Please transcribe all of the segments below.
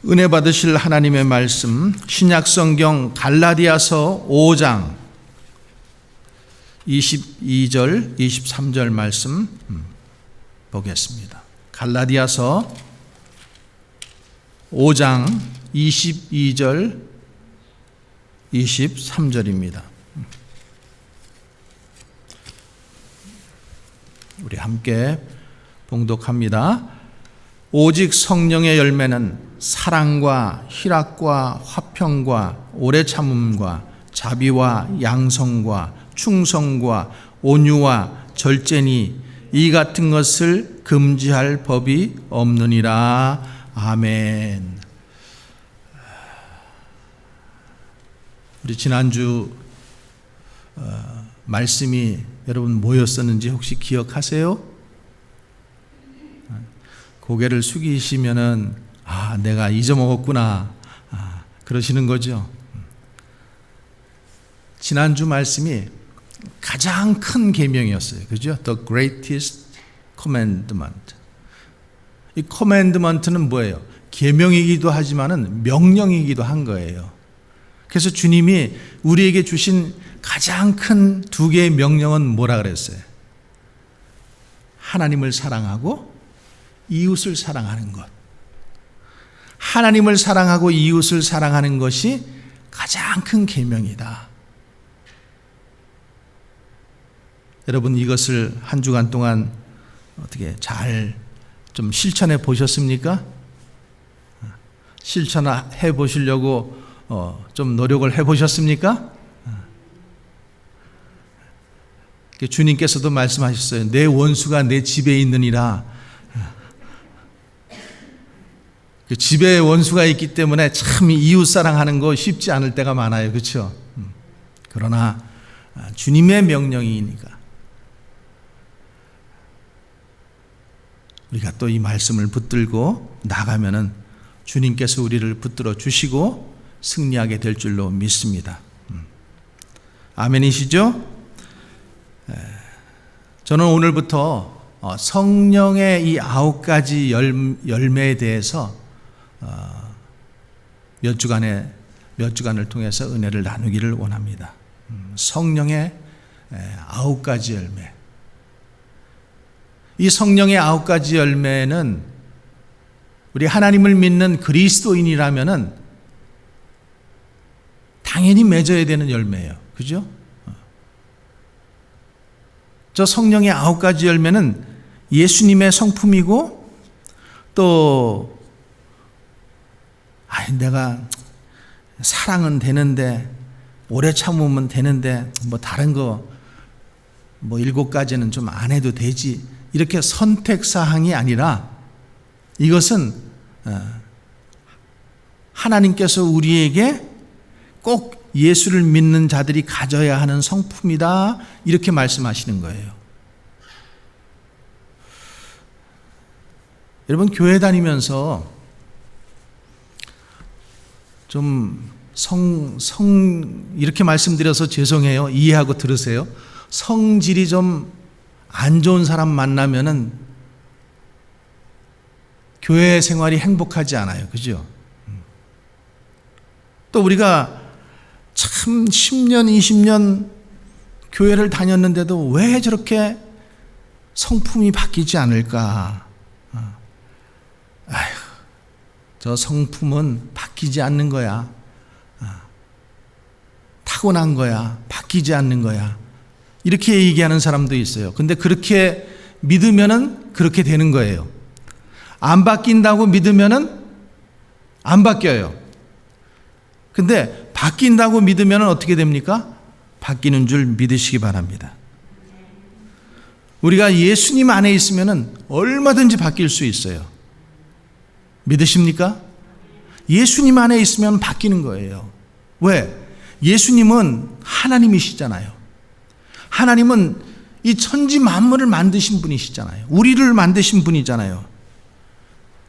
은혜 받으실 하나님의 말씀, 신약성경 갈라디아서 5장 22절 23절 말씀 보겠습니다. 갈라디아서 5장 22절 23절입니다. 우리 함께 봉독합니다. 오직 성령의 열매는 사랑과 희락과 화평과 오래 참음과 자비와 양성과 충성과 온유와 절제니 이 같은 것을 금지할 법이 없느니라. 아멘. 우리 지난주 말씀이 여러분 뭐였었는지 혹시 기억하세요? 고개를 숙이시면은 내가 잊어먹었구나 그러시는 거죠. 지난주 말씀이 가장 큰 계명이었어요. 그죠? The greatest commandment. 이 commandment는 뭐예요? 계명이기도 하지만은 명령이기도 한 거예요. 그래서 주님이 우리에게 주신 가장 큰 두 개의 명령은 뭐라 그랬어요? 하나님을 사랑하고 이웃을 사랑하는 것. 하나님을 사랑하고 이웃을 사랑하는 것이 가장 큰 계명이다. 여러분 이것을 한 주간 동안 어떻게 잘 좀 실천해 보셨습니까? 실천해 보시려고 좀 노력을 해 보셨습니까? 주님께서도 말씀하셨어요. 내 원수가 내 집에 있느니라. 집에 원수가 있기 때문에 참 이웃 사랑하는 거 쉽지 않을 때가 많아요. 그렇죠? 그러나 주님의 명령이니까 우리가 또 이 말씀을 붙들고 나가면은 주님께서 우리를 붙들어 주시고 승리하게 될 줄로 믿습니다. 아멘이시죠? 저는 오늘부터 성령의 이 9가지 열매에 대해서 몇 주간을 통해서 은혜를 나누기를 원합니다. 성령의 9가지 열매. 이 성령의 9가지 열매는 우리 하나님을 믿는 그리스도인이라면은 당연히 맺어야 되는 열매예요. 그죠? 저 성령의 9가지 열매는 예수님의 성품이고 또 내가 사랑은 되는데 오래 참으면 되는데 뭐 다른 거 뭐 7가지는 좀 안 해도 되지 이렇게 선택사항이 아니라 이것은 하나님께서 우리에게 꼭 예수를 믿는 자들이 가져야 하는 성품이다 이렇게 말씀하시는 거예요. 여러분 교회 다니면서 좀 이렇게 말씀드려서 죄송해요. 이해하고 들으세요. 성질이 좀 안 좋은 사람 만나면은 교회 생활이 행복하지 않아요. 그죠? 또 우리가 참 10년, 20년 교회를 다녔는데도 왜 저렇게 성품이 바뀌지 않을까? 저 성품은 바뀌지 않는 거야. 타고난 거야. 바뀌지 않는 거야. 이렇게 얘기하는 사람도 있어요. 근데 그렇게 믿으면은 그렇게 되는 거예요. 안 바뀐다고 믿으면은 안 바뀌어요. 근데 바뀐다고 믿으면은 어떻게 됩니까? 바뀌는 줄 믿으시기 바랍니다. 우리가 예수님 안에 있으면은 얼마든지 바뀔 수 있어요. 믿으십니까? 예수님 안에 있으면 바뀌는 거예요. 왜? 예수님은 하나님이시잖아요. 하나님은 이 천지 만물을 만드신 분이시잖아요. 우리를 만드신 분이잖아요.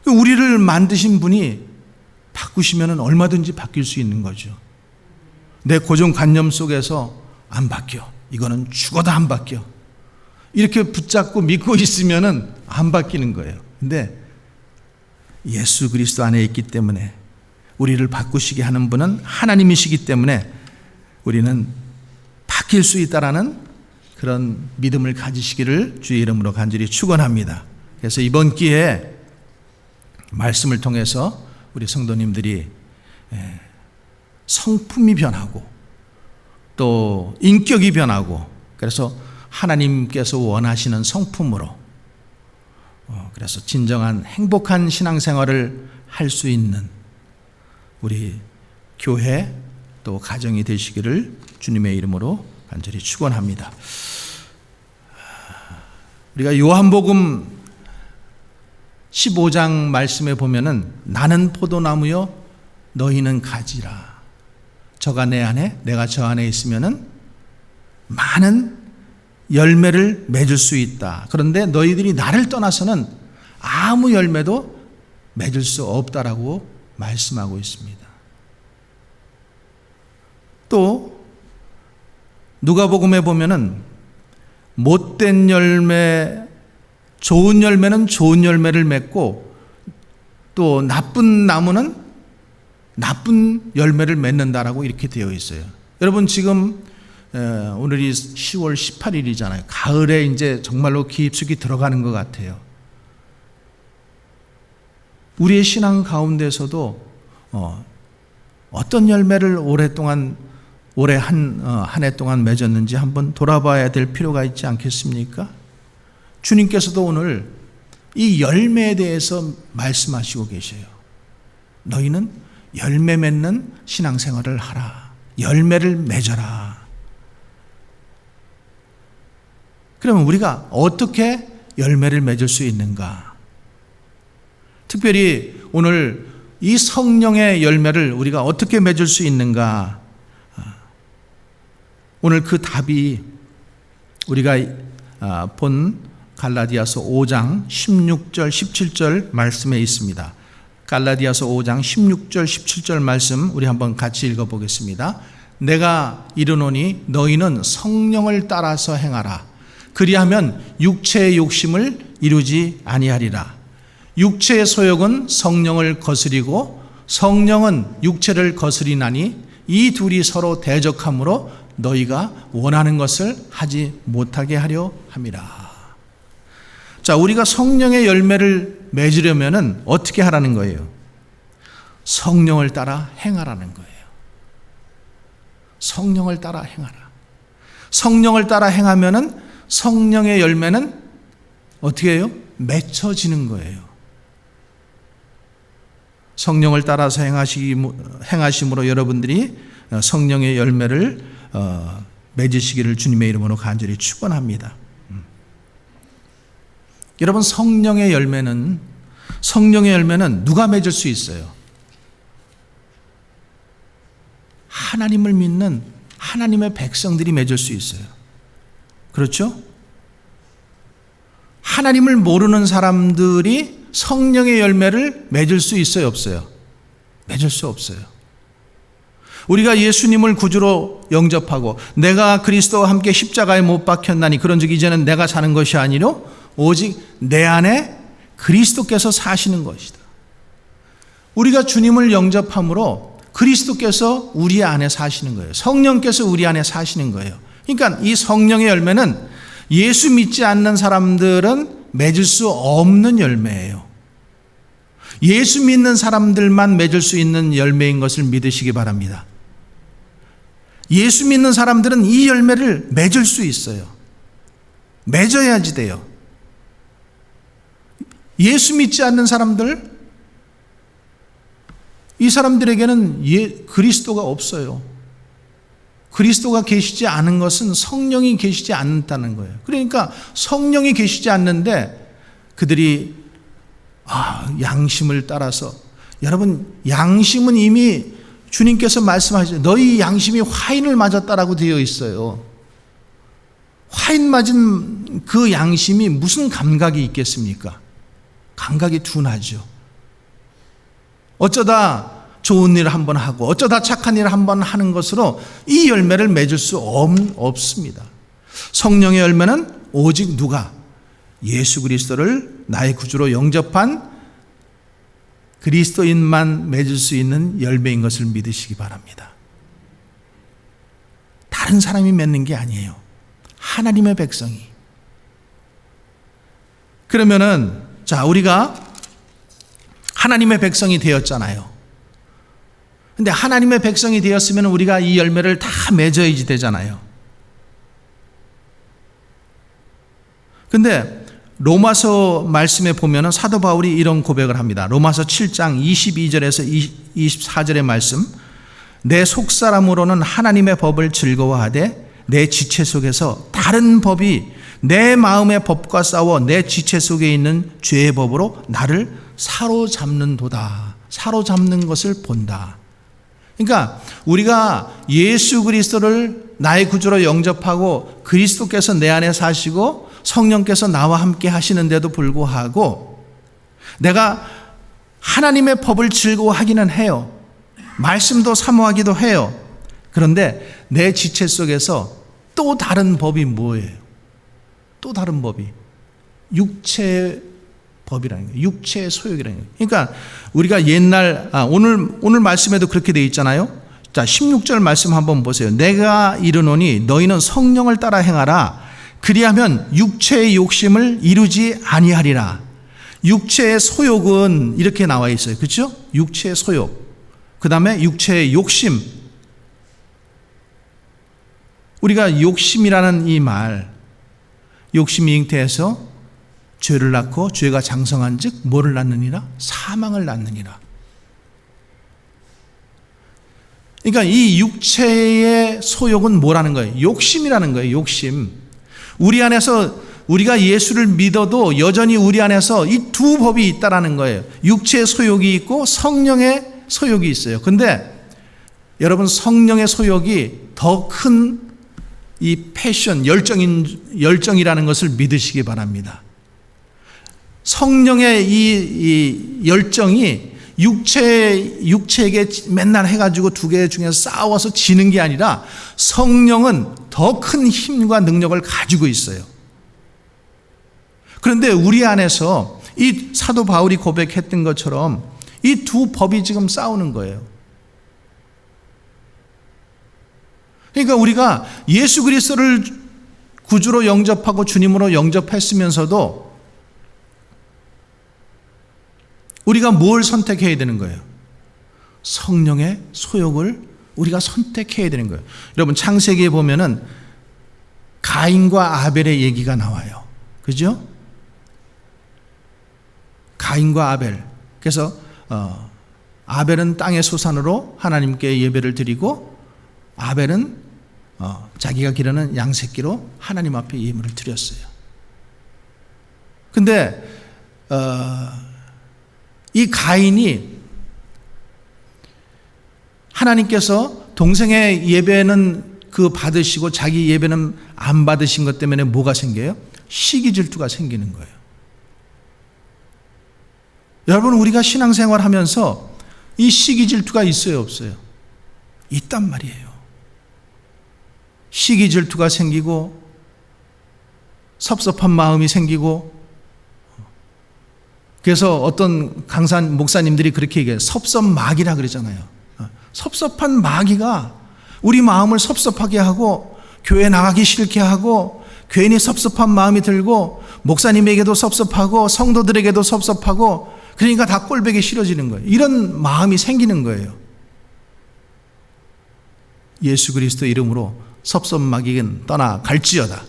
우리를 만드신 분이 바꾸시면 얼마든지 바뀔 수 있는 거죠. 내 고정관념 속에서 안 바뀌어. 이거는 죽어도 안 바뀌어. 이렇게 붙잡고 믿고 있으면 안 바뀌는 거예요. 근데 예수 그리스도 안에 있기 때문에 우리를 바꾸시게 하는 분은 하나님이시기 때문에 우리는 바뀔 수 있다라는 그런 믿음을 가지시기를 주의 이름으로 간절히 축원합니다. 그래서 이번 기회에 말씀을 통해서 우리 성도님들이 성품이 변하고 또 인격이 변하고, 그래서 하나님께서 원하시는 성품으로 그래서 진정한 행복한 신앙생활을 할 수 있는 우리 교회 또 가정이 되시기를 주님의 이름으로 간절히 축원합니다. 우리가 요한복음 15장 말씀에 보면은 나는 포도나무요 너희는 가지라. 저가 내 안에 내가 저 안에 있으면은 많은 열매를 맺을 수 있다. 그런데 너희들이 나를 떠나서는 아무 열매도 맺을 수 없다라고 말씀하고 있습니다. 또 누가복음에 보면은 못된 열매, 좋은 열매는 좋은 열매를 맺고 또 나쁜 나무는 나쁜 열매를 맺는다라고 이렇게 되어 있어요. 여러분 지금 오늘이 10월 18일이잖아요. 가을에 이제 정말로 깊숙이 들어가는 것 같아요. 우리의 신앙 가운데서도 어떤 열매를 올해 한 해 동안 맺었는지 한번 돌아봐야 될 필요가 있지 않겠습니까? 주님께서도 오늘 이 열매에 대해서 말씀하시고 계셔요. 너희는 열매 맺는 신앙생활을 하라. 열매를 맺어라. 그러면 우리가 어떻게 열매를 맺을 수 있는가? 특별히 오늘 이 성령의 열매를 우리가 어떻게 맺을 수 있는가? 오늘 그 답이 우리가 본 갈라디아서 5장 16절 17절 말씀에 있습니다. 갈라디아서 5장 16절 17절 말씀 우리 한번 같이 읽어보겠습니다. 내가 이르노니 너희는 성령을 따라서 행하라. 그리하면 육체의 욕심을 이루지 아니하리라. 육체의 소욕은 성령을 거스리고 성령은 육체를 거스리나니 이 둘이 서로 대적하므로 너희가 원하는 것을 하지 못하게 하려 함이라. 자, 우리가 성령의 열매를 맺으려면 어떻게 하라는 거예요? 성령을 따라 행하라는 거예요. 성령을 따라 행하라. 성령을 따라 행하면은 성령의 열매는 어떻게 해요? 맺혀지는 거예요. 성령을 따라서 행하심으로 여러분들이 성령의 열매를 맺으시기를 주님의 이름으로 간절히 축원합니다. 여러분 성령의 열매는 누가 맺을 수 있어요? 하나님을 믿는 하나님의 백성들이 맺을 수 있어요. 그렇죠? 하나님을 모르는 사람들이 성령의 열매를 맺을 수 있어요, 없어요? 맺을 수 없어요. 우리가 예수님을 구주로 영접하고 내가 그리스도와 함께 십자가에 못 박혔나니 그런즉 이제는 내가 사는 것이 아니요 오직 내 안에 그리스도께서 사시는 것이다. 우리가 주님을 영접함으로 그리스도께서 우리 안에 사시는 거예요. 성령께서 우리 안에 사시는 거예요. 그러니까 이 성령의 열매는 예수 믿지 않는 사람들은 맺을 수 없는 열매예요. 예수 믿는 사람들만 맺을 수 있는 열매인 것을 믿으시기 바랍니다. 예수 믿는 사람들은 이 열매를 맺을 수 있어요. 맺어야지 돼요. 예수 믿지 않는 사람들, 이 사람들에게는 그리스도가 없어요. 그리스도가 계시지 않은 것은 성령이 계시지 않는다는 거예요. 그러니까 성령이 계시지 않는데 그들이 양심을 따라서, 여러분 양심은 이미 주님께서 말씀하시죠. 너희 양심이 화인을 맞았다라고 되어 있어요. 화인 맞은 그 양심이 무슨 감각이 있겠습니까? 감각이 둔하죠. 어쩌다 좋은 일을 한번 하고 어쩌다 착한 일을 한번 하는 것으로 이 열매를 맺을 수 없습니다. 성령의 열매는 오직 누가? 예수 그리스도를 나의 구주로 영접한 그리스도인만 맺을 수 있는 열매인 것을 믿으시기 바랍니다. 다른 사람이 맺는 게 아니에요. 하나님의 백성이. 그러면은 자, 우리가 하나님의 백성이 되었잖아요. 근데 하나님의 백성이 되었으면 우리가 이 열매를 다 맺어야지 되잖아요. 근데 로마서 말씀에 보면은 사도 바울이 이런 고백을 합니다. 로마서 7장 22절에서 24절의 말씀. 내 속사람으로는 하나님의 법을 즐거워하되 내 지체 속에서 다른 법이 내 마음의 법과 싸워 내 지체 속에 있는 죄의 법으로 나를 사로잡는도다. 사로잡는 것을 본다. 그러니까 우리가 예수 그리스도를 나의 구주로 영접하고 그리스도께서 내 안에 사시고 성령께서 나와 함께 하시는데도 불구하고 내가 하나님의 법을 즐거워하기는 해요. 말씀도 사모하기도 해요. 그런데 내 지체 속에서 또 다른 법이 뭐예요? 또 다른 법이 육체의 법이라는 거예요. 육체의 소욕이라는 거예요. 그러니까 우리가 옛날 오늘 말씀에도 그렇게 되어 있잖아요. 자, 16절 말씀 한번 보세요. 내가 이르노니 너희는 성령을 따라 행하라. 그리하면 육체의 욕심을 이루지 아니하리라. 육체의 소욕은 이렇게 나와 있어요. 그렇죠? 육체의 소욕. 그 다음에 육체의 욕심. 우리가 욕심이라는 이 말, 욕심이 잉태해서 죄를 낳고 죄가 장성한 즉 뭐를 낳느니라? 사망을 낳느니라. 그러니까 이 육체의 소욕은 뭐라는 거예요? 욕심이라는 거예요. 욕심. 우리 안에서 우리가 예수를 믿어도 여전히 우리 안에서 이 두 법이 있다라는 거예요. 육체의 소욕이 있고 성령의 소욕이 있어요. 근데 여러분, 성령의 소욕이 더 큰 이 패션, 열정이라는 것을 믿으시기 바랍니다. 성령의 이 열정이 육체에게 맨날 해가지고 두 개 중에서 싸워서 지는 게 아니라 성령은 더 큰 힘과 능력을 가지고 있어요. 그런데 우리 안에서 이 사도 바울이 고백했던 것처럼 이 두 법이 지금 싸우는 거예요. 그러니까 우리가 예수 그리스도를 구주로 영접하고 주님으로 영접했으면서도 우리가 뭘 선택해야 되는 거예요? 성령의 소욕을 우리가 선택해야 되는 거예요. 여러분, 창세기에 보면은 가인과 아벨의 얘기가 나와요. 그죠? 가인과 아벨. 그래서 아벨은 땅의 소산으로 하나님께 예배를 드리고 아벨은 자기가 기르는 양새끼로 하나님 앞에 예물을 드렸어요. 근데 이 가인이 하나님께서 동생의 예배는 그 받으시고 자기 예배는 안 받으신 것 때문에 뭐가 생겨요? 시기 질투가 생기는 거예요. 여러분, 우리가 신앙생활 하면서 이 시기 질투가 있어요, 없어요? 있단 말이에요. 시기 질투가 생기고 섭섭한 마음이 생기고, 그래서 어떤 강사 목사님들이 그렇게 얘기해요. 섭섭마귀라 그러잖아요. 섭섭한 마귀가 우리 마음을 섭섭하게 하고 교회 나가기 싫게 하고 괜히 섭섭한 마음이 들고 목사님에게도 섭섭하고 성도들에게도 섭섭하고, 그러니까 다 꼴보기 싫어지는 거예요. 이런 마음이 생기는 거예요. 예수 그리스도 이름으로 섭섭마귀는 떠나 갈지어다.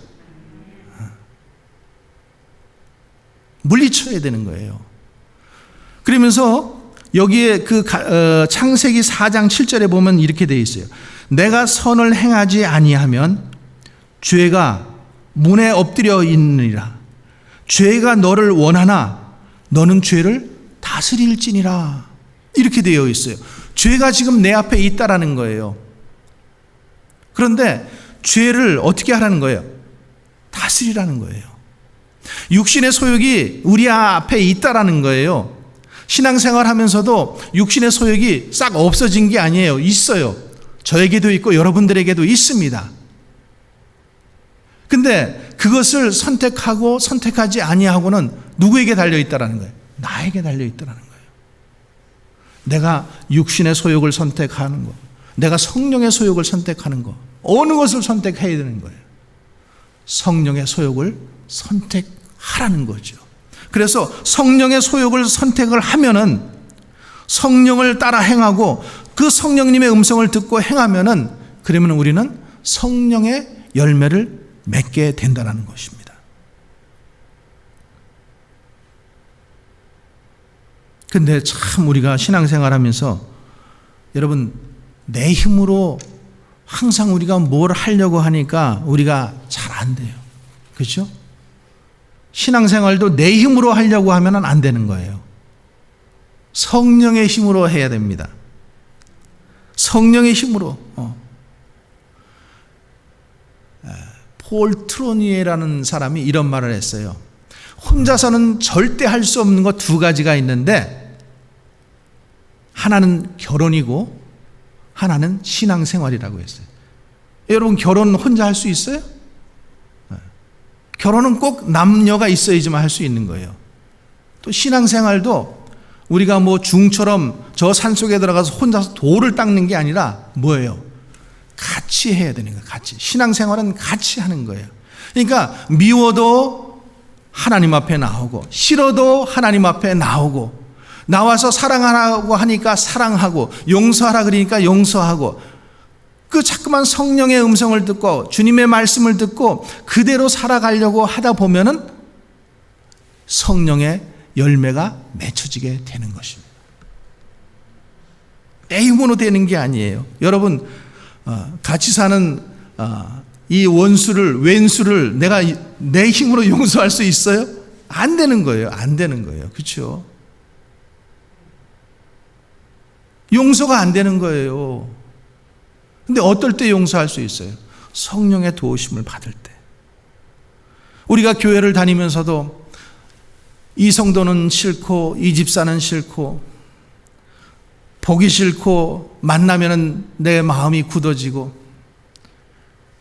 물리쳐야 되는 거예요. 그러면서 여기에 창세기 4장 7절에 보면 이렇게 되어 있어요. 내가 선을 행하지 아니하면 죄가 문에 엎드려 있느니라. 죄가 너를 원하나 너는 죄를 다스릴지니라. 이렇게 되어 있어요. 죄가 지금 내 앞에 있다라는 거예요. 그런데 죄를 어떻게 하라는 거예요? 다스리라는 거예요. 육신의 소욕이 우리 앞에 있다라는 거예요. 신앙생활 하면서도 육신의 소욕이 싹 없어진 게 아니에요. 있어요. 저에게도 있고 여러분들에게도 있습니다. 근데 그것을 선택하고 선택하지 아니하고는 누구에게 달려 있다라는 거예요? 나에게 달려 있다라는 거예요. 내가 육신의 소욕을 선택하는 거, 내가 성령의 소욕을 선택하는 거, 어느 것을 선택해야 되는 거예요? 성령의 소욕을 선택하라는 거죠. 그래서 성령의 소욕을 선택을 하면은, 성령을 따라 행하고 그 성령님의 음성을 듣고 행하면은, 그러면 우리는 성령의 열매를 맺게 된다는 것입니다. 근데 참 우리가 신앙생활 하면서, 여러분, 내 힘으로 항상 우리가 뭘 하려고 하니까 우리가 잘 안 돼요. 그렇죠? 신앙생활도 내 힘으로 하려고 하면 안 되는 거예요. 성령의 힘으로 해야 됩니다. 성령의 힘으로. 폴 트로니에라는 사람이 이런 말을 했어요. 혼자서는 절대 할 수 없는 것 두 가지가 있는데, 하나는 결혼이고 하나는 신앙생활이라고 했어요. 여러분, 결혼 혼자 할 수 있어요? 결혼은 꼭 남녀가 있어야지만 할 수 있는 거예요. 또 신앙생활도 우리가 뭐 중처럼 저 산속에 들어가서 혼자서 돌을 닦는 게 아니라 뭐예요? 같이 해야 되는 거예요. 같이. 신앙생활은 같이 하는 거예요. 그러니까 미워도 하나님 앞에 나오고, 싫어도 하나님 앞에 나오고, 나와서 사랑하라고 하니까 사랑하고, 용서하라 그러니까 용서하고, 그 자꾸만 성령의 음성을 듣고 주님의 말씀을 듣고 그대로 살아가려고 하다 보면은 성령의 열매가 맺혀지게 되는 것입니다. 내 힘으로 되는 게 아니에요. 여러분, 같이 사는 이 원수를, 왼수를 내가 내 힘으로 용서할 수 있어요? 안 되는 거예요. 안 되는 거예요. 그렇죠? 용서가 안 되는 거예요. 근데 어떨 때 용서할 수 있어요? 성령의 도우심을 받을 때. 우리가 교회를 다니면서도 이 성도는 싫고 이 집사는 싫고 보기 싫고 만나면은 내 마음이 굳어지고,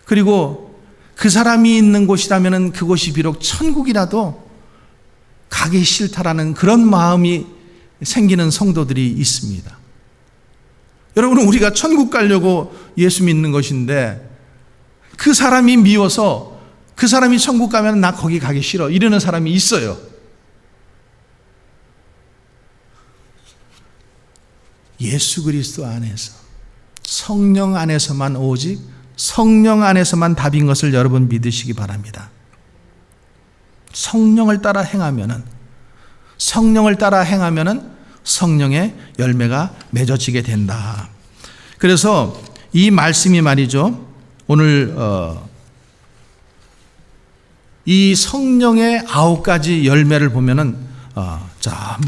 그리고 그 사람이 있는 곳이라면은 그곳이 비록 천국이라도 가기 싫다라는 그런 마음이 생기는 성도들이 있습니다. 여러분, 우리가 천국 가려고 예수 믿는 것인데 그 사람이 미워서 그 사람이 천국 가면 나 거기 가기 싫어 이러는 사람이 있어요. 예수 그리스도 안에서, 성령 안에서만, 오직 성령 안에서만 답인 것을 여러분 믿으시기 바랍니다. 성령을 따라 행하면은, 성령의 열매가 맺어지게 된다. 그래서 이 말씀이 말이죠, 오늘 이 성령의 9가지 열매를 보면은, 자,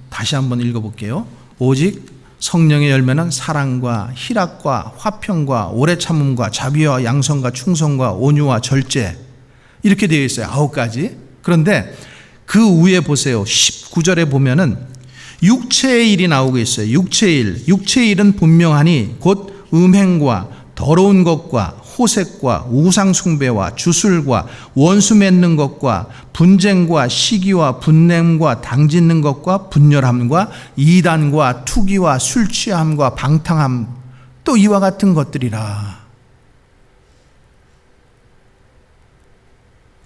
다시 한번 읽어볼게요. 오직 성령의 열매는 사랑과 희락과 화평과 오래 참음과 자비와 양선과 충성과 온유와 절제, 이렇게 되어 있어요. 9가지. 그런데 그 위에 보세요. 19절에 보면은 육체의 일이 나오고 있어요. 육체의 일. 육체의 일은 분명하니 곧 음행과 더러운 것과 호색과 우상숭배와 주술과 원수 맺는 것과 분쟁과 시기와 분냄과 당짓는 것과 분열함과 이단과 투기와 술 취함과 방탕함, 또 이와 같은 것들이라.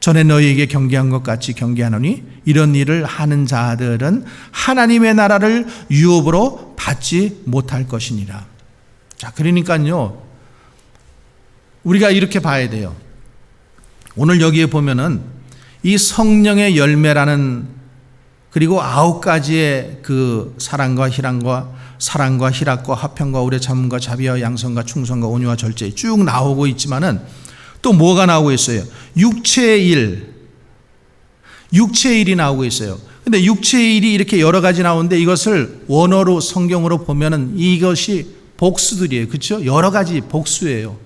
전에 너희에게 경계한 것 같이 경계하노니 이런 일을 하는 자들은 하나님의 나라를 유업으로 받지 못할 것이니라. 자, 그러니까요, 우리가 이렇게 봐야 돼요. 오늘 여기에 보면은 이 성령의 열매라는, 그리고 9가지의 그 사랑과 희락과 화평과 오래 참음과 자비와 양선과 충성과 온유와 절제 쭉 나오고 있지만은 또 뭐가 나오고 있어요? 육체의 일이 나오고 있어요. 근데 육체의 일이 이렇게 여러 가지 나오는데 이것을 원어로, 성경으로 보면은 이것이 복수들이에요. 그렇죠? 여러 가지 복수예요.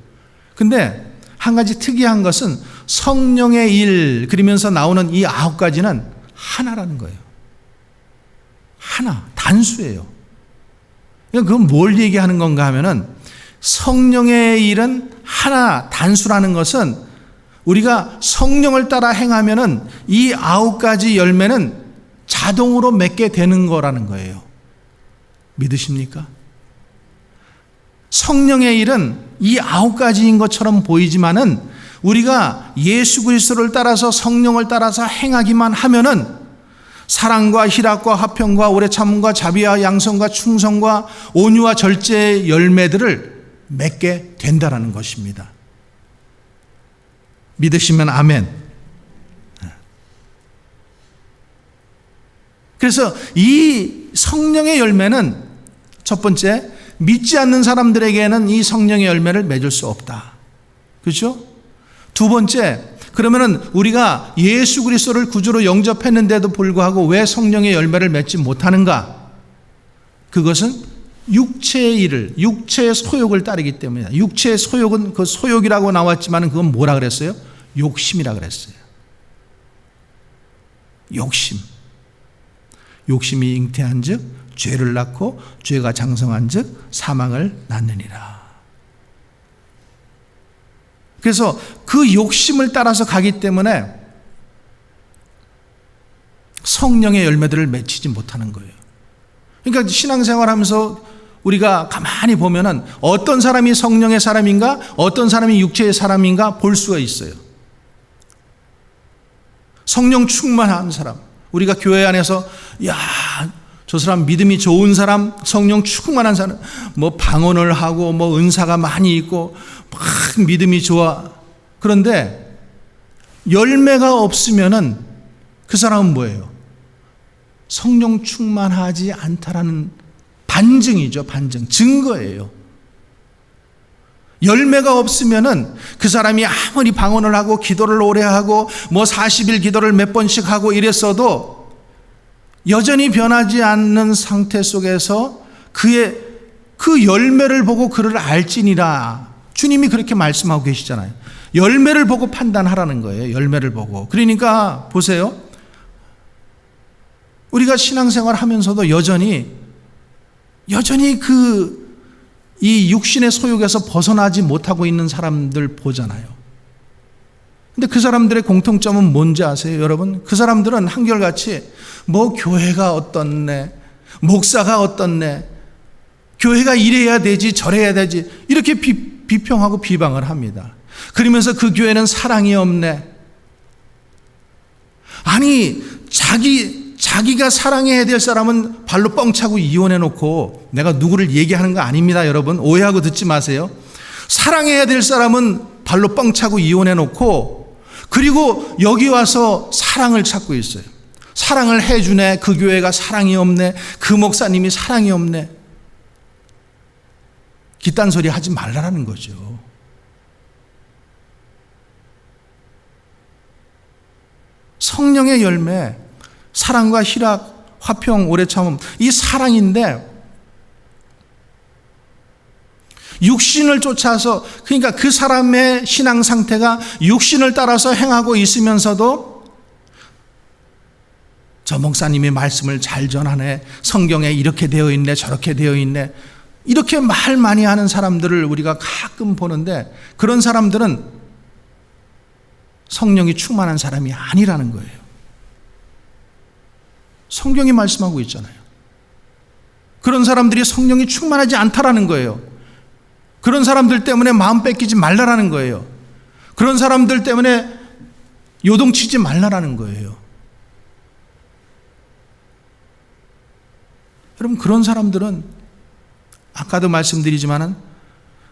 근데 한 가지 특이한 것은 성령의 일, 그러면서 나오는 이 9가지는 하나라는 거예요. 하나, 단수예요. 그건 뭘 얘기하는 건가 하면은, 성령의 일은 하나, 단수라는 것은 우리가 성령을 따라 행하면은 이 9가지 열매는 자동으로 맺게 되는 거라는 거예요. 믿으십니까? 성령의 일은 이 9가지인 것처럼 보이지만은 우리가 예수 그리스도를 따라서 성령을 따라서 행하기만 하면은 사랑과 희락과 화평과 오래 참음과 자비와 양성과 충성과 온유와 절제의 열매들을 맺게 된다라는 것입니다. 믿으시면 아멘. 그래서 이 성령의 열매는 첫 번째, 믿지 않는 사람들에게는 이 성령의 열매를 맺을 수 없다. 그렇죠? 두 번째, 그러면은 우리가 예수 그리스도를 구주로 영접했는데도 불구하고 왜 성령의 열매를 맺지 못하는가? 그것은 육체의 일을, 육체의 소욕을 따르기 때문이다. 육체의 소욕은 그 소욕이라고 나왔지만 그건 뭐라 그랬어요? 욕심이라 그랬어요. 욕심. 욕심이 잉태한 즉 죄를 낳고 죄가 장성한 즉 사망을 낳느니라. 그래서 그 욕심을 따라서 가기 때문에 성령의 열매들을 맺히지 못하는 거예요. 그러니까 신앙생활 하면서 우리가 가만히 보면은 어떤 사람이 성령의 사람인가, 어떤 사람이 육체의 사람인가 볼 수가 있어요. 성령 충만한 사람, 우리가 교회 안에서 야, 저 사람 믿음이 좋은 사람, 성령 충만한 사람, 뭐 방언을 하고 뭐 은사가 많이 있고 막 믿음이 좋아. 그런데 열매가 없으면은 그 사람은 뭐예요? 성령 충만하지 않다라는 반증이죠. 반증, 증거예요. 열매가 없으면은 그 사람이 아무리 방언을 하고 기도를 오래 하고 뭐 40일 기도를 몇 번씩 하고 이랬어도 여전히 변하지 않는 상태 속에서 그의 그 열매를 보고 그를 알지니라. 주님이 그렇게 말씀하고 계시잖아요. 열매를 보고 판단하라는 거예요. 열매를 보고. 그러니까 보세요. 우리가 신앙생활 하면서도 여전히 이 육신의 소욕에서 벗어나지 못하고 있는 사람들 보잖아요. 근데 그 사람들의 공통점은 뭔지 아세요, 여러분? 그 사람들은 한결같이 뭐 교회가 어떻네, 목사가 어떻네, 교회가 이래야 되지 저래야 되지 이렇게 비평하고 비방을 합니다. 그러면서 그 교회는 사랑이 없네. 아니 자기가 사랑해야 될 사람은 발로 뻥 차고 이혼해놓고, 내가 누구를 얘기하는 거 아닙니다, 여러분. 오해하고 듣지 마세요. 사랑해야 될 사람은 발로 뻥 차고 이혼해놓고, 그리고 여기 와서 사랑을 찾고 있어요. 사랑을 해주네. 그 교회가 사랑이 없네. 그 목사님이 사랑이 없네. 기딴 소리 하지 말라는 거죠. 성령의 열매, 사랑과 희락, 화평, 오래 참음, 이 사랑인데 육신을 쫓아서, 그러니까 그 사람의 신앙 상태가 육신을 따라서 행하고 있으면서도 저 목사님이 말씀을 잘 전하네, 성경에 이렇게 되어 있네, 저렇게 되어 있네, 이렇게 말 많이 하는 사람들을 우리가 가끔 보는데, 그런 사람들은 성령이 충만한 사람이 아니라는 거예요. 성경이 말씀하고 있잖아요. 그런 사람들이 성령이 충만하지 않다라는 거예요. 그런 사람들 때문에 마음 뺏기지 말라라는 거예요. 그런 사람들 때문에 요동치지 말라라는 거예요. 여러분, 그런 사람들은 아까도 말씀드리지만은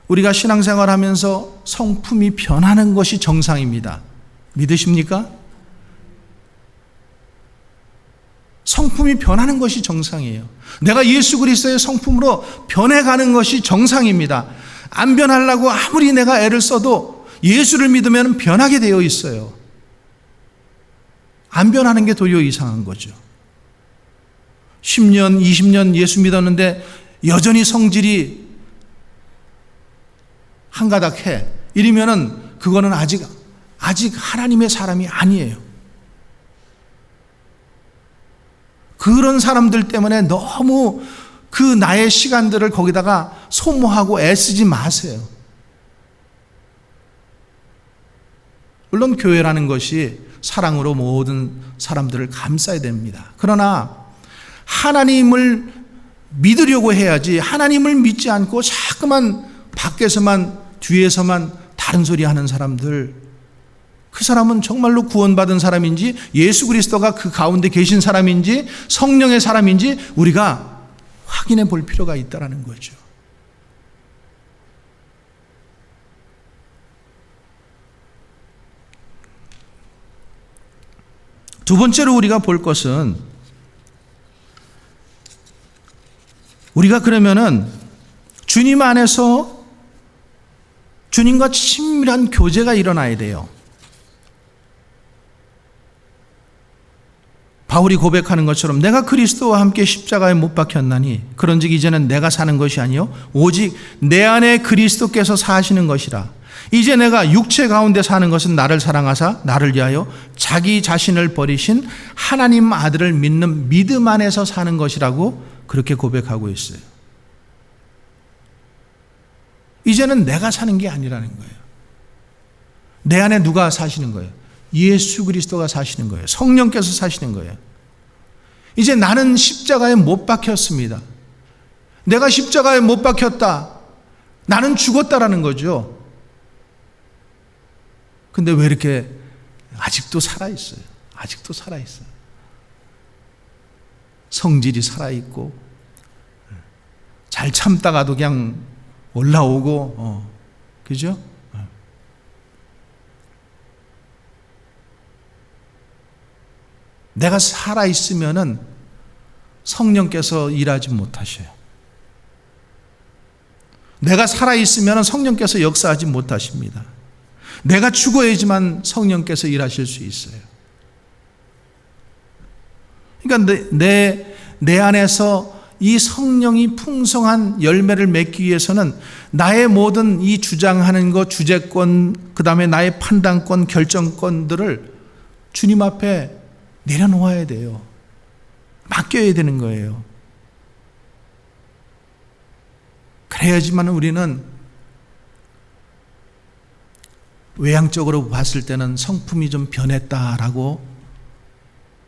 우리가 신앙생활 하면서 성품이 변하는 것이 정상입니다. 믿으십니까? 성품이 변하는 것이 정상이에요. 내가 예수 그리스도의 성품으로 변해가는 것이 정상입니다. 안 변하려고 아무리 내가 애를 써도 예수를 믿으면 변하게 되어 있어요. 안 변하는 게 도리어 이상한 거죠. 10년, 20년 예수 믿었는데 여전히 성질이 한가닥해. 이러면은 그거는 아직 하나님의 사람이 아니에요. 그런 사람들 때문에 너무 그 나의 시간들을 거기다가 소모하고 애쓰지 마세요. 물론 교회라는 것이 사랑으로 모든 사람들을 감싸야 됩니다. 그러나 하나님을 믿으려고 해야지 하나님을 믿지 않고 자꾸만 밖에서만 뒤에서만 다른 소리 하는 사람들, 그 사람은 정말로 구원받은 사람인지 예수 그리스도가 그 가운데 계신 사람인지 성령의 사람인지 우리가 확인해 볼 필요가 있다는 거죠. 두 번째로 우리가 볼 것은, 우리가 그러면은 주님 안에서 주님과 친밀한 교제가 일어나야 돼요. 바울이 고백하는 것처럼 내가 그리스도와 함께 십자가에 못 박혔나니 그런즉 이제는 내가 사는 것이 아니요 오직 내 안에 그리스도께서 사시는 것이라. 이제 내가 육체 가운데 사는 것은 나를 사랑하사 나를 위하여 자기 자신을 버리신 하나님 아들을 믿는 믿음 안에서 사는 것이라고 그렇게 고백하고 있어요. 이제는 내가 사는 게 아니라는 거예요. 내 안에 누가 사시는 거예요? 예수 그리스도가 사시는 거예요. 성령께서 사시는 거예요. 이제 나는 십자가에 못 박혔습니다. 내가 십자가에 못 박혔다. 나는 죽었다라는 거죠. 근데 왜 이렇게 아직도 살아있어요? 아직도 살아있어요. 성질이 살아있고 잘 참다가도 그냥 올라오고 그죠? 내가 살아있으면은 성령께서 일하지 못하셔요. 내가 살아있으면 성령께서 역사하지 못하십니다. 내가 죽어야지만 성령께서 일하실 수 있어요. 그러니까 내 안에서 이 성령이 풍성한 열매를 맺기 위해서는 나의 모든 이 주장하는 것, 주재권, 그 다음에 나의 판단권, 결정권들을 주님 앞에 내려놓아야 돼요. 맡겨야 되는 거예요. 그래야지만 우리는 외향적으로 봤을 때는 성품이 좀 변했다라고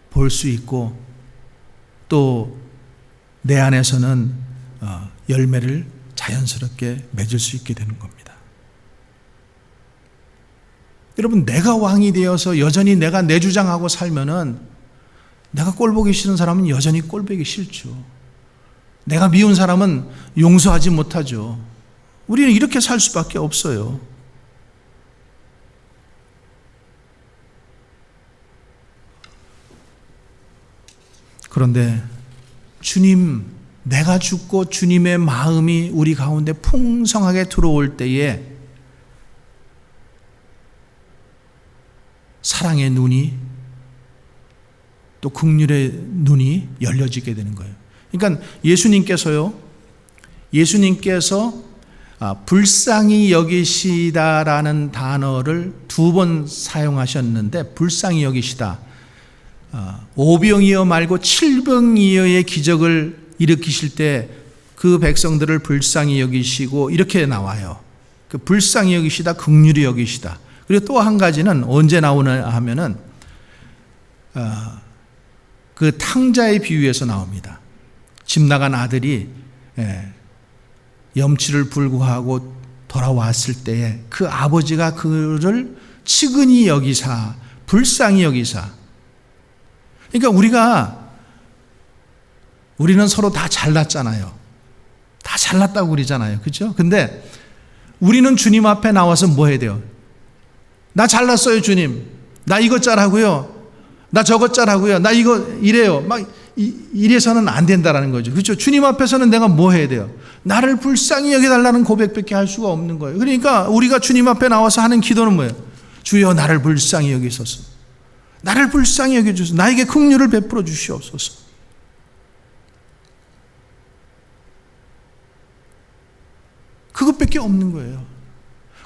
볼 수 있고, 또 내 안에서는 열매를 자연스럽게 맺을 수 있게 되는 겁니다. 여러분, 내가 왕이 되어서 여전히 내가 내 주장하고 살면은 내가 꼴보기 싫은 사람은 여전히 꼴보기 싫죠. 내가 미운 사람은 용서하지 못하죠. 우리는 이렇게 살 수밖에 없어요. 그런데 주님, 내가 죽고 주님의 마음이 우리 가운데 풍성하게 들어올 때에 사랑의 눈이, 또 긍휼의 눈이 열려지게 되는 거예요. 그러니까 예수님께서 불쌍히 여기시다라는 단어를 2번 사용하셨는데, 불쌍히 여기시다, 오병이어 말고 칠병이어의 기적을 일으키실 때 그 백성들을 불쌍히 여기시고 이렇게 나와요. 그 불쌍히 여기시다, 긍휼히 여기시다. 그리고 또 한 가지는 언제 나오나 하면은 그 탕자의 비유에서 나옵니다. 집 나간 아들이 염치를 불구하고 돌아왔을 때에 그 아버지가 그를 측은히 여기사, 불쌍히 여기사. 그러니까 우리는 서로 다 잘났잖아요. 다 잘났다고 그러잖아요. 그렇죠? 근데 우리는 주님 앞에 나와서 뭐 해야 돼요? 나 잘났어요, 주님. 나 이것 잘하고요. 나 저것 잘하고요. 나 이거 이래요. 막 이래서는 안 된다라는 거죠. 그렇죠? 주님 앞에서는 내가 뭐 해야 돼요? 나를 불쌍히 여겨달라는 고백밖에 할 수가 없는 거예요. 그러니까 우리가 주님 앞에 나와서 하는 기도는 뭐예요? 주여, 나를 불쌍히 여기소서. 나를 불쌍히 여겨주소서. 나에게 긍휼을 베풀어 주시옵소서. 그것밖에 없는 거예요.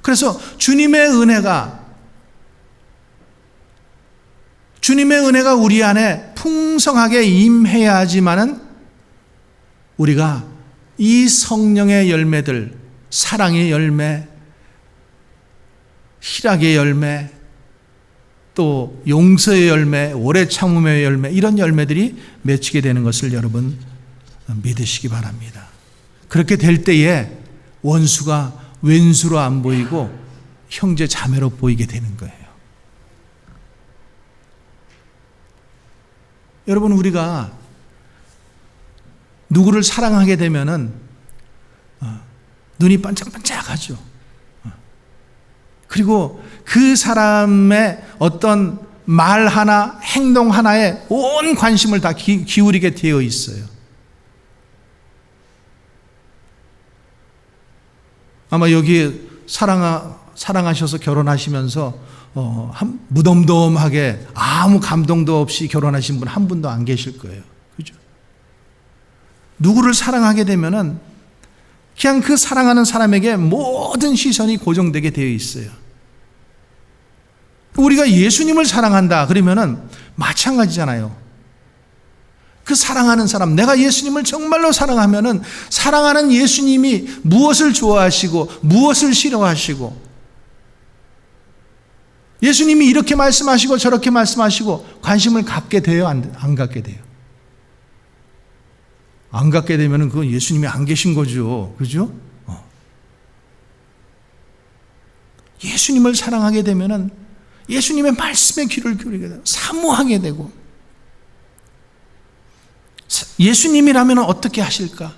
그래서 주님의 은혜가 우리 안에 풍성하게 임해야지만은 우리가 이 성령의 열매들, 사랑의 열매, 희락의 열매, 또 용서의 열매, 오래 참음의 열매, 이런 열매들이 맺히게 되는 것을 여러분 믿으시기 바랍니다. 그렇게 될 때에 원수가 왼수로 안 보이고 형제 자매로 보이게 되는 거예요. 여러분, 우리가 누구를 사랑하게 되면은 눈이 반짝반짝하죠. 그리고 그 사람의 어떤 말 하나, 행동 하나에 온 관심을 다 기울이게 되어 있어요. 아마 여기 사랑하셔서 결혼하시면서 무덤덤하게 아무 감동도 없이 결혼하신 분 한 분도 안 계실 거예요. 그죠? 누구를 사랑하게 되면은 그냥 그 사랑하는 사람에게 모든 시선이 고정되게 되어 있어요. 우리가 예수님을 사랑한다 그러면은 마찬가지잖아요. 그 사랑하는 사람, 내가 예수님을 정말로 사랑하면은 사랑하는 예수님이 무엇을 좋아하시고 무엇을 싫어하시고, 예수님이 이렇게 말씀하시고 저렇게 말씀하시고 관심을 갖게 돼요, 안 갖게 돼요? 안 갖게 되면은 그건 예수님이 안 계신 거죠. 그죠? 예수님을 사랑하게 되면은 예수님의 말씀에 귀를 기울이게 되고 사모하게 되고, 예수님이라면 어떻게 하실까?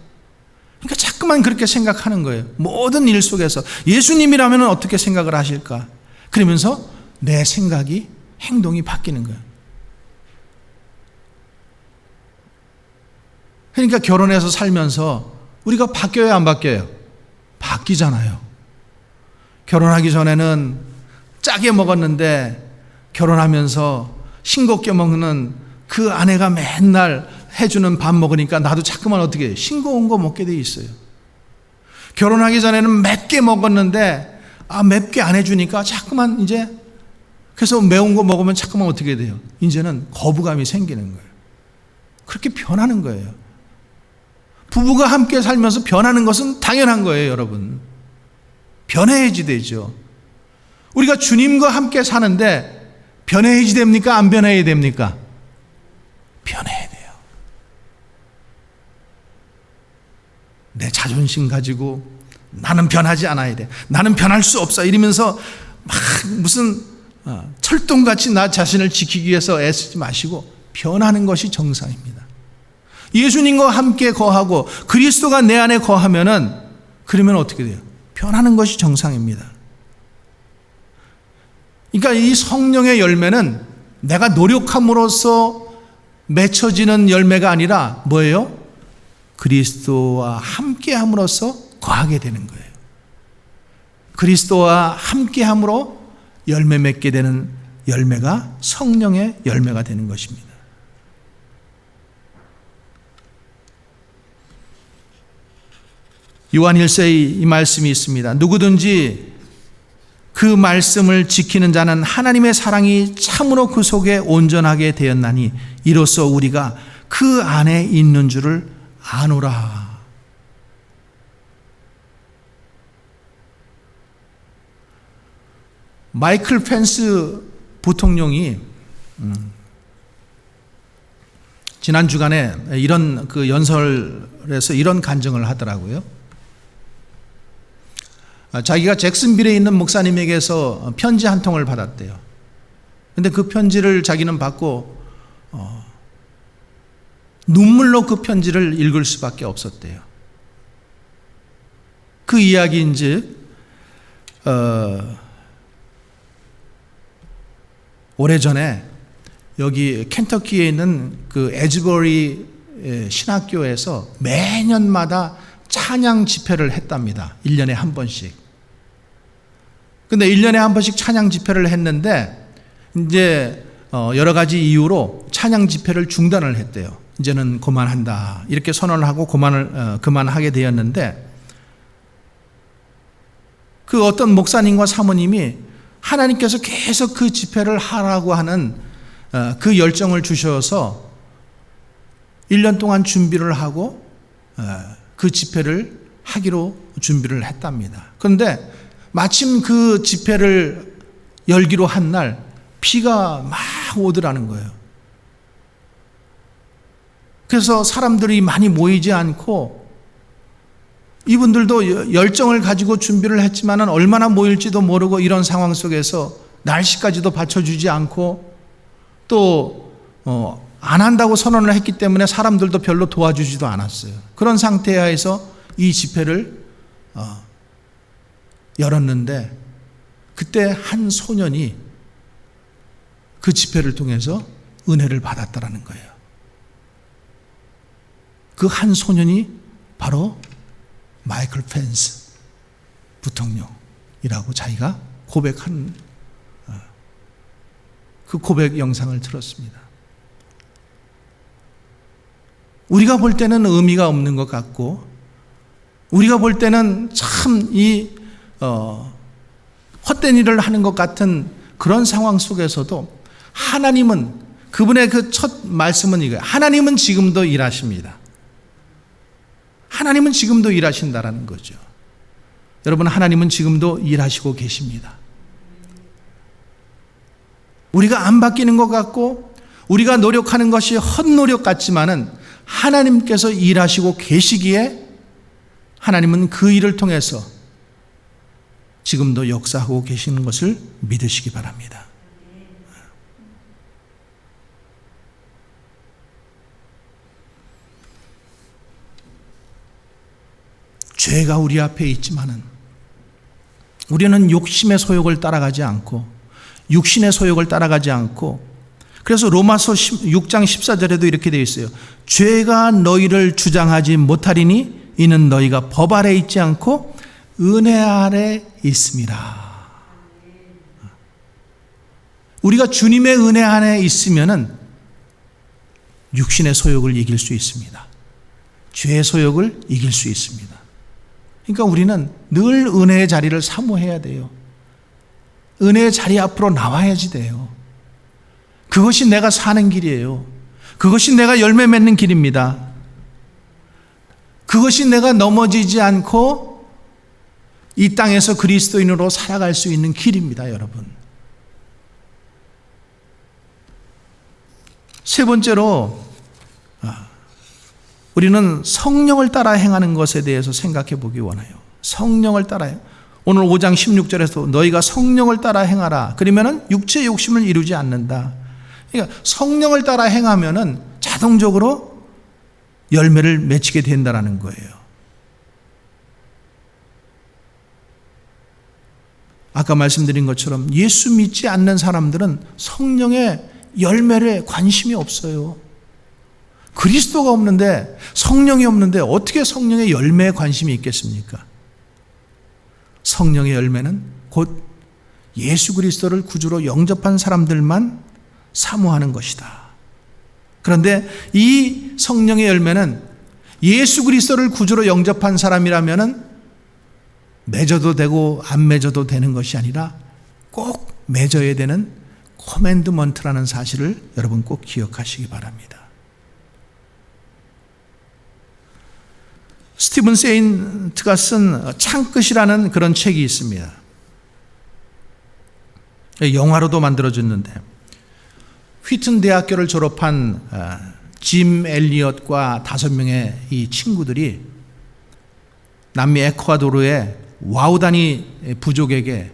그러니까 자꾸만 그렇게 생각하는 거예요. 모든 일 속에서 예수님이라면 어떻게 생각을 하실까? 그러면서 내 생각이, 행동이 바뀌는 거예요. 그러니까 결혼해서 살면서 우리가 바뀌어요, 안 바뀌어요? 바뀌잖아요. 결혼하기 전에는 짜게 먹었는데 결혼하면서 싱겁게 먹는 그 아내가 맨날 해주는 밥 먹으니까 나도 자꾸만 어떻게 해요? 싱거운 거 먹게 돼 있어요. 결혼하기 전에는 맵게 먹었는데 맵게 안 해주니까 자꾸만 이제, 그래서 매운 거 먹으면 자꾸만 어떻게 돼요? 이제는 거부감이 생기는 거예요. 그렇게 변하는 거예요. 부부가 함께 살면서 변하는 것은 당연한 거예요, 여러분. 변해야지 되죠. 우리가 주님과 함께 사는데 변해야지 됩니까? 안 변해야 됩니까? 변해야 돼요. 내 자존심 가지고 나는 변하지 않아야 돼, 나는 변할 수 없어 이러면서 막 무슨 철동같이 나 자신을 지키기 위해서 애쓰지 마시고 변하는 것이 정상입니다. 예수님과 함께 거하고 그리스도가 내 안에 거하면은, 그러면 어떻게 돼요? 변하는 것이 정상입니다. 그러니까 이 성령의 열매는 내가 노력함으로써 맺혀지는 열매가 아니라 뭐예요? 그리스도와 함께함으로써 거하게 되는 거예요. 그리스도와 함께함으로 열매 맺게 되는 열매가 성령의 열매가 되는 것입니다. 요한 1서에 이 말씀이 있습니다. 누구든지 그 말씀을 지키는 자는 하나님의 사랑이 참으로 그 속에 온전하게 되었나니 이로써 우리가 그 안에 있는 줄을 아노라. 마이클 펜스 부통령이 지난 주간에 이런 그 연설에서 이런 간증을 하더라고요. 자기가 잭슨빌에 있는 목사님에게서 편지 한 통을 받았대요. 근데 그 편지를 자기는 받고 눈물로 그 편지를 읽을 수밖에 없었대요. 그 이야기인즉 오래전에 여기 켄터키에 있는 그 에즈버리 신학교에서 매년마다 찬양 집회를 했답니다. 1년에 한 번씩. 근데 1년에 한 번씩 찬양 집회를 했는데 이제 여러 가지 이유로 찬양 집회를 중단을 했대요. 이제는 그만한다 이렇게 선언을 하고 그만하게 되었는데, 그 어떤 목사님과 사모님이 하나님께서 계속 그 집회를 하라고 하는 그 열정을 주셔서 1년 동안 준비를 하고 그 집회를 하기로 준비를 했답니다. 그런데 마침 그 집회를 열기로 한 날 비가 막 오더라는 거예요. 그래서 사람들이 많이 모이지 않고 이분들도 열정을 가지고 준비를 했지만 얼마나 모일지도 모르고 이런 상황 속에서 날씨까지도 받쳐주지 않고 또 안 한다고 선언을 했기 때문에 사람들도 별로 도와주지도 않았어요. 그런 상태에서 이 집회를 열었는데 그때 한 소년이 그 집회를 통해서 은혜를 받았다라는 거예요. 그 한 소년이 바로 마이클 펜스 부통령이라고 자기가 고백한 그 고백 영상을 들었습니다. 우리가 볼 때는 의미가 없는 것 같고 우리가 볼 때는 참 헛된 일을 하는 것 같은 그런 상황 속에서도 하나님은 그분의 그 첫 말씀은 이거예요. 하나님은 지금도 일하십니다. 하나님은 지금도 일하신다라는 거죠. 여러분, 하나님은 지금도 일하시고 계십니다. 우리가 안 바뀌는 것 같고 우리가 노력하는 것이 헛노력 같지만은 하나님께서 일하시고 계시기에 하나님은 그 일을 통해서 지금도 역사하고 계시는 것을 믿으시기 바랍니다. 죄가 우리 앞에 있지만은 우리는 욕심의 소욕을 따라가지 않고 육신의 소욕을 따라가지 않고 그래서 로마서 6장 14절에도 이렇게 되어 있어요. 죄가 너희를 주장하지 못하리니 이는 너희가 법 아래 있지 않고 은혜 아래 있습니다. 우리가 주님의 은혜 안에 있으면은 육신의 소욕을 이길 수 있습니다. 죄의 소욕을 이길 수 있습니다. 그러니까 우리는 늘 은혜의 자리를 사모해야 돼요. 은혜의 자리 앞으로 나와야지 돼요. 그것이 내가 사는 길이에요. 그것이 내가 열매 맺는 길입니다. 그것이 내가 넘어지지 않고 이 땅에서 그리스도인으로 살아갈 수 있는 길입니다, 여러분. 세 번째로 우리는 성령을 따라 행하는 것에 대해서 생각해 보기 원해요. 성령을 따라요. 오늘 5장 16절에서 너희가 성령을 따라 행하라. 그러면은 육체의 욕심을 이루지 않는다. 그러니까 성령을 따라 행하면은 자동적으로 열매를 맺히게 된다는 거예요. 아까 말씀드린 것처럼 예수 믿지 않는 사람들은 성령의 열매에 관심이 없어요. 그리스도가 없는데, 성령이 없는데 어떻게 성령의 열매에 관심이 있겠습니까? 성령의 열매는 곧 예수 그리스도를 구주로 영접한 사람들만 사모하는 것이다. 그런데 이 성령의 열매는 예수 그리스도를 구주로 영접한 사람이라면 맺어도 되고 안 맺어도 되는 것이 아니라 꼭 맺어야 되는 코맨드먼트라는 사실을 여러분 꼭 기억하시기 바랍니다. 스티븐 세인트가 쓴 창끝이라는 그런 책이 있습니다. 영화로도 만들어졌는데 휘튼 대학교를 졸업한 짐 엘리엇과 5명의 이 친구들이 남미 에콰도르의 와우다니 부족에게,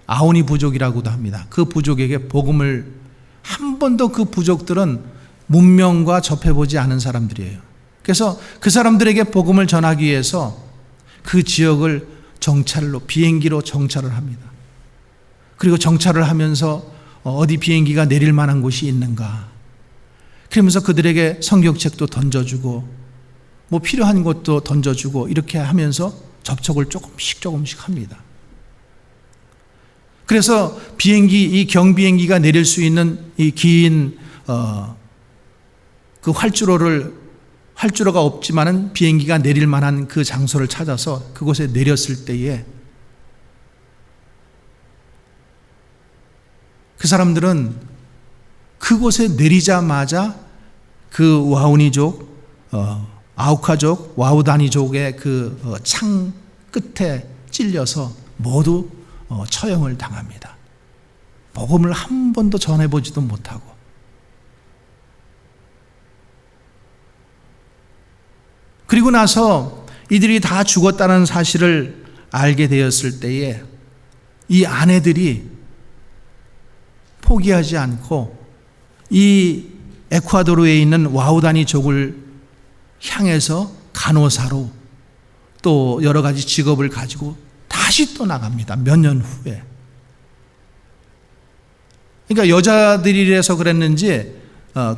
아오니 부족이라고도 합니다. 그 부족에게 복음을, 한 번도 그 부족들은 문명과 접해보지 않은 사람들이에요. 그래서 그 사람들에게 복음을 전하기 위해서 그 지역을 비행기로 정찰을 합니다. 그리고 정찰을 하면서 어디 비행기가 내릴 만한 곳이 있는가, 그러면서 그들에게 성경책도 던져주고 뭐 필요한 것도 던져주고 이렇게 하면서 접촉을 조금씩 합니다. 그래서 이 경비행기가 내릴 수 있는 이 긴 그 활주로가 없지만은 비행기가 내릴 만한 그 장소를 찾아서 그곳에 내렸을 때에 그 사람들은 그곳에 내리자마자 그 와우니족, 아우카족, 와우다니족의 그 창 끝에 찔려서 모두 처형을 당합니다. 복음을 한 번도 전해보지도 못하고. 그리고 나서 이들이 다 죽었다는 사실을 알게 되었을 때에 이 아내들이 포기하지 않고 이 에콰도르에 있는 와우다니족을 향해서 간호사로 또 여러 가지 직업을 가지고 다시 또 나갑니다. 몇 년 후에. 그러니까 여자들이라서 그랬는지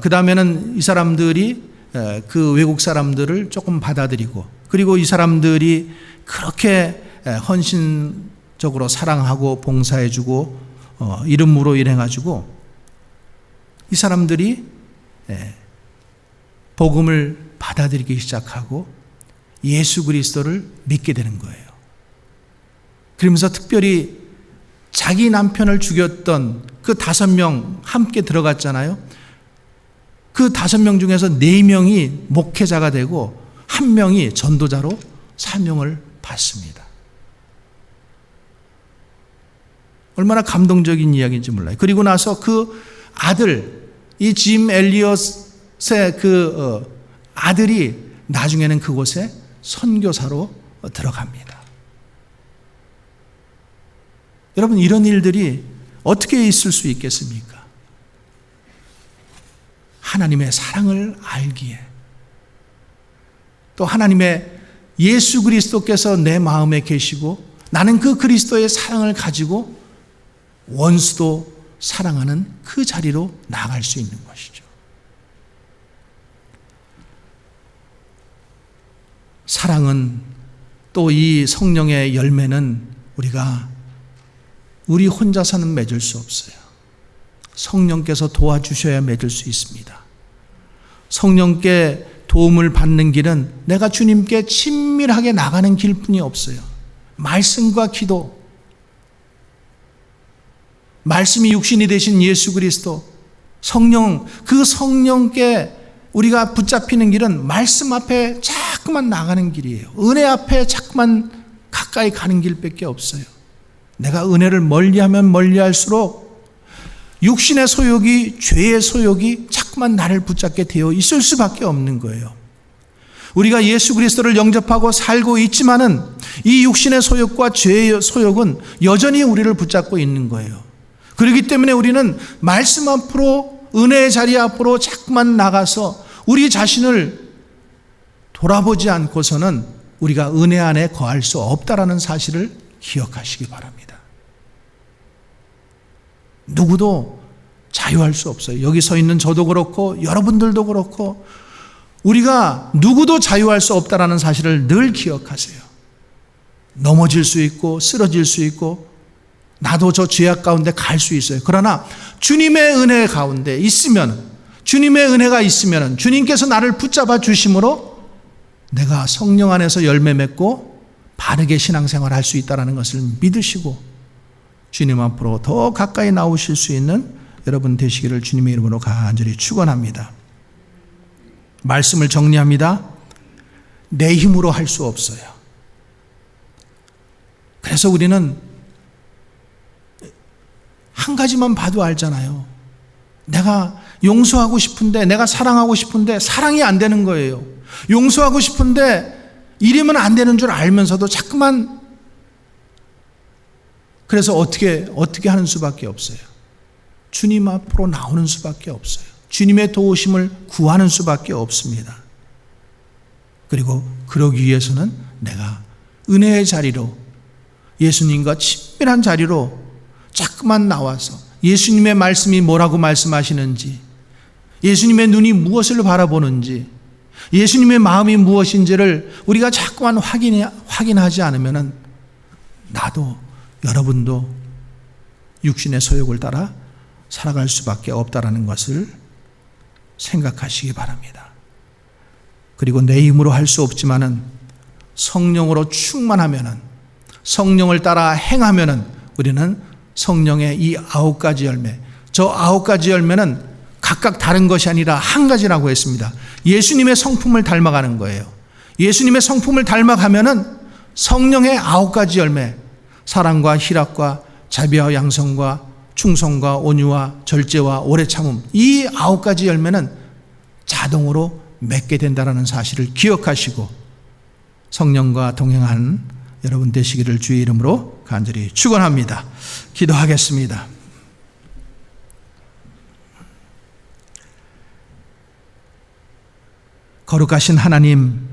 그 다음에는 이 사람들이 그 외국 사람들을 조금 받아들이고, 그리고 이 사람들이 그렇게 헌신적으로 사랑하고 봉사해주고 이름으로 인해가지고 이 사람들이 복음을 받아들이기 시작하고 예수 그리스도를 믿게 되는 거예요. 그러면서 특별히 자기 남편을 죽였던 그 5명 함께 들어갔잖아요. 그 5명 중에서 4명이 목회자가 되고 1명이 전도자로 사명을 받습니다. 얼마나 감동적인 이야기인지 몰라요. 그리고 나서 그 아들, 이 짐 엘리엇의 그 아들이 나중에는 그곳에 선교사로 들어갑니다. 여러분, 이런 일들이 어떻게 있을 수 있겠습니까? 하나님의 사랑을 알기에, 또 하나님의 예수 그리스도께서 내 마음에 계시고 나는 그 그리스도의 사랑을 가지고 원수도 사랑하는 그 자리로 나아갈 수 있는 것이죠. 사랑은, 또 이 성령의 열매는 우리 혼자서는 맺을 수 없어요. 성령께서 도와주셔야 맺을 수 있습니다. 성령께 도움을 받는 길은 내가 주님께 친밀하게 나가는 길뿐이 없어요. 말씀과 기도, 말씀이 육신이 되신 예수 그리스도, 성령, 그 성령께 우리가 붙잡히는 길은 말씀 앞에 자꾸만 나가는 길이에요. 은혜 앞에 자꾸만 가까이 가는 길밖에 없어요. 내가 은혜를 멀리하면 멀리할수록 육신의 소욕이, 죄의 소욕이 자꾸만 나를 붙잡게 되어 있을 수밖에 없는 거예요. 우리가 예수 그리스도를 영접하고 살고 있지만은 이 육신의 소욕과 죄의 소욕은 여전히 우리를 붙잡고 있는 거예요. 그렇기 때문에 우리는 말씀 앞으로, 은혜의 자리 앞으로 자꾸만 나가서 우리 자신을 돌아보지 않고서는 우리가 은혜 안에 거할 수 없다라는 사실을 기억하시기 바랍니다. 누구도 자유할 수 없어요. 여기 서 있는 저도 그렇고 여러분들도 그렇고 우리가 누구도 자유할 수 없다라는 사실을 늘 기억하세요. 넘어질 수 있고 쓰러질 수 있고 나도 저 죄악 가운데 갈 수 있어요. 그러나 주님의 은혜 가운데 있으면, 주님의 은혜가 있으면 주님께서 나를 붙잡아 주심으로 내가 성령 안에서 열매 맺고 바르게 신앙생활을 할 수 있다는 것을 믿으시고 주님 앞으로 더 가까이 나오실 수 있는 여러분 되시기를 주님의 이름으로 간절히 축원합니다. 말씀을 정리합니다. 내 힘으로 할 수 없어요. 그래서 우리는 한 가지만 봐도 알잖아요. 내가 용서하고 싶은데, 내가 사랑하고 싶은데 사랑이 안 되는 거예요. 용서하고 싶은데 이러면 안 되는 줄 알면서도 자꾸만, 그래서 어떻게 하는 수밖에 없어요. 주님 앞으로 나오는 수밖에 없어요. 주님의 도우심을 구하는 수밖에 없습니다. 그리고 그러기 위해서는 내가 은혜의 자리로, 예수님과 친밀한 자리로 자꾸만 나와서 예수님의 말씀이 뭐라고 말씀하시는지, 예수님의 눈이 무엇을 바라보는지, 예수님의 마음이 무엇인지를 우리가 자꾸만 확인하지 않으면 나도 여러분도 육신의 소욕을 따라 살아갈 수밖에 없다라는 것을 생각하시기 바랍니다. 그리고 내 힘으로 할 수 없지만은 성령으로 충만하면은, 성령을 따라 행하면은 우리는 성령의 이 9가지 열매, 저 9가지 열매는 각각 다른 것이 아니라 한 가지라고 했습니다. 예수님의 성품을 닮아가는 거예요. 예수님의 성품을 닮아가면은 성령의 9가지 열매, 사랑과 희락과 자비와 양성과 충성과 온유와 절제와 오래 참음, 이 9가지 열매는 자동으로 맺게 된다는 사실을 기억하시고 성령과 동행한 여러분 되시기를 주의 이름으로 간절히 축원합니다. 기도하겠습니다. 거룩하신 하나님,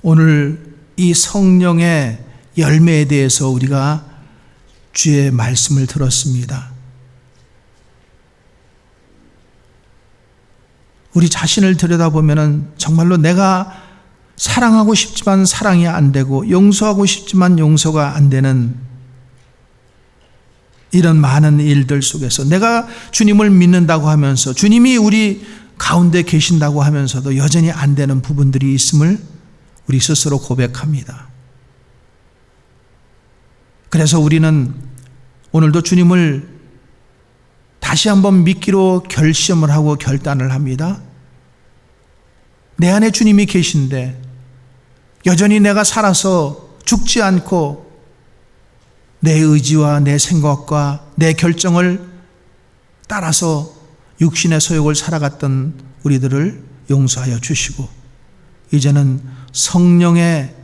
오늘 이 성령의 열매에 대해서 우리가 주의 말씀을 들었습니다. 우리 자신을 들여다보면 정말로 내가 사랑하고 싶지만 사랑이 안 되고 용서하고 싶지만 용서가 안 되는 이런 많은 일들 속에서 내가 주님을 믿는다고 하면서 주님이 우리 가운데 계신다고 하면서도 여전히 안 되는 부분들이 있음을 우리 스스로 고백합니다. 그래서 우리는 오늘도 주님을 다시 한번 믿기로 결심을 하고 결단을 합니다. 내 안에 주님이 계신데 여전히 내가 살아서 죽지 않고 내 의지와 내 생각과 내 결정을 따라서 육신의 소욕을 살아갔던 우리들을 용서하여 주시고 이제는 성령의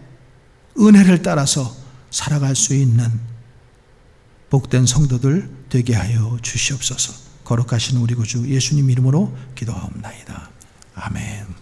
은혜를 따라서 살아갈 수 있는 복된 성도들 되게 하여 주시옵소서. 거룩하신 우리 구주 예수님 이름으로 기도하옵나이다. 아멘.